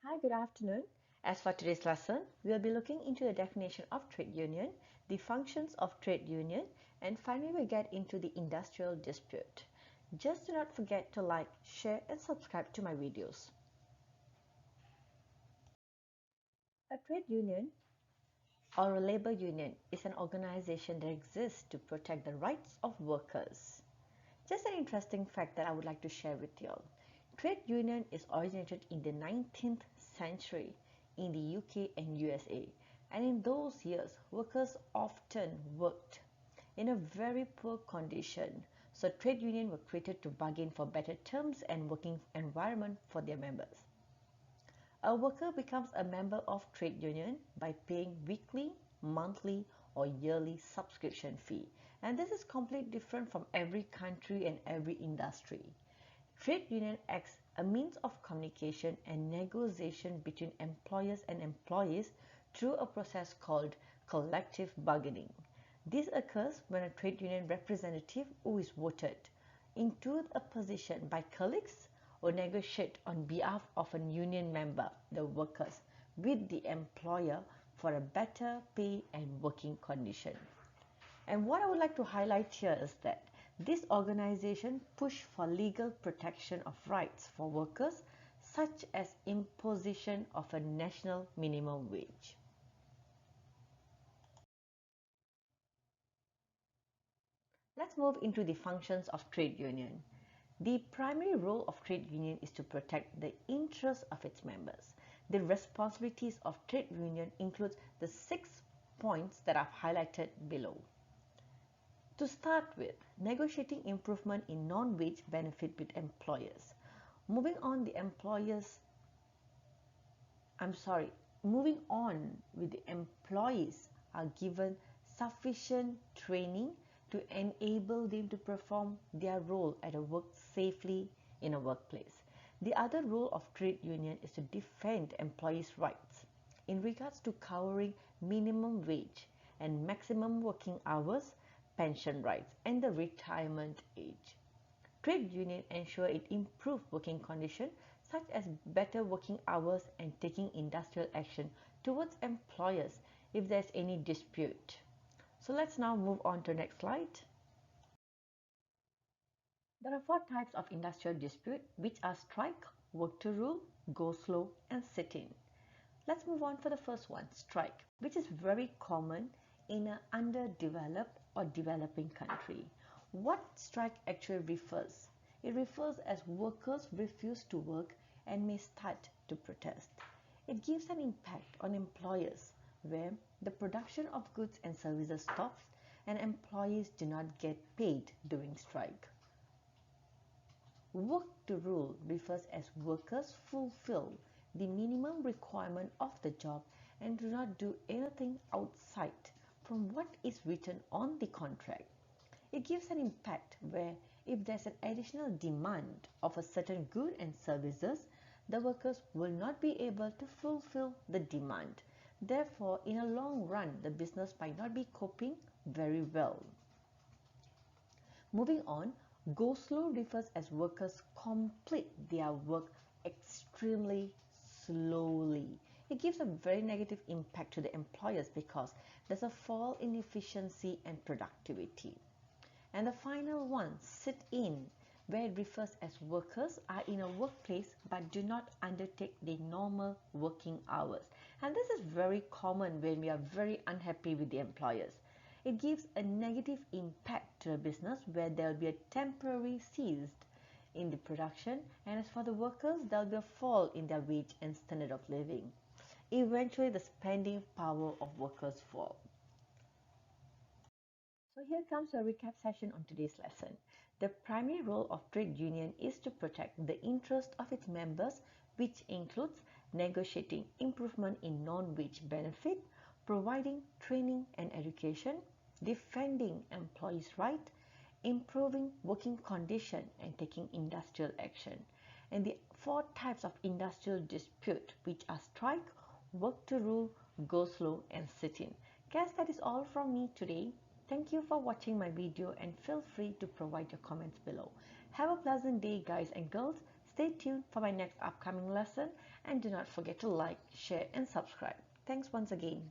Hi, good afternoon. As for today's lesson, we will be looking into the definition of trade union, the functions of trade union, and finally we'll get into the industrial dispute. Just do not forget to like, share, and subscribe to my videos. A trade union or a labor union is an organization that exists to protect the rights of workers. Just an interesting fact that I would like to share with you all. Trade union is originated in the 19th century in the UK and USA, and in those years workers often worked in a very poor condition. So trade unions were created to bargain for better terms and working environment for their members. A worker becomes a member of trade union by paying weekly, monthly or yearly subscription fee, and this is completely different from every country and every industry. Trade union acts a means of communication and negotiation between employers and employees through a process called collective bargaining. This occurs when a trade union representative who is voted into a position by colleagues or negotiate on behalf of a union member, the workers, with the employer for a better pay and working condition. And what I would like to highlight here is that this organization push for legal protection of rights for workers, such as imposition of a national minimum wage. Let's move into the functions of trade union. The primary role of trade union is to protect the interests of its members. The responsibilities of trade union includes the 6 points that I've highlighted below. To start with, negotiating improvement in non-wage benefit with employers. Moving on the employers, moving on with the employees are given sufficient training to enable them to perform their role at a work safely in a workplace. The other role of trade union is to defend employees' rights in regards to covering minimum wage and maximum working hours, pension rights, and the retirement age. Trade union ensure it improve working conditions such as better working hours and taking industrial action towards employers if there's any dispute. So let's now move on to the next slide. There are 4 types of industrial dispute, which are strike, work to rule, go slow, and sit-in. Let's move on for the first one, strike, which is very common in an underdeveloped or developing country. What strike actually refers? It refers as workers refuse to work and may start to protest. It gives an impact on employers where the production of goods and services stops and employees do not get paid during strike. Work to rule refers as workers fulfill the minimum requirement of the job and do not do anything outside from what is written on the contract. It gives an impact where if there's an additional demand of a certain good and services, the workers will not be able to fulfill the demand. Therefore, in a long run, the business might not be coping very well. Moving on, go slow refers as workers complete their work extremely slowly. It gives a very negative impact to the employers because there's a fall in efficiency and productivity. And the final one, sit in, where it refers as workers are in a workplace but do not undertake the normal working hours. And this is very common when we are very unhappy with the employers. It gives a negative impact to a business where there will be a temporary cease in the production, and as for the workers, there will be a fall in their wage and standard of living. Eventually, the spending power of workers fall. So here comes a recap session on today's lesson. The primary role of trade union is to protect the interest of its members, which includes negotiating improvement in non-wage benefit, providing training and education, defending employees' rights, improving working condition and taking industrial action. And the 4 types of industrial dispute, which are strike, work to rule, go slow, and sit-in. Guess that is all from me today. Thank you for watching my video and feel free to provide your comments below. Have a pleasant day, guys and girls. Stay tuned for my next upcoming lesson and do not forget to like, share and subscribe. Thanks once again.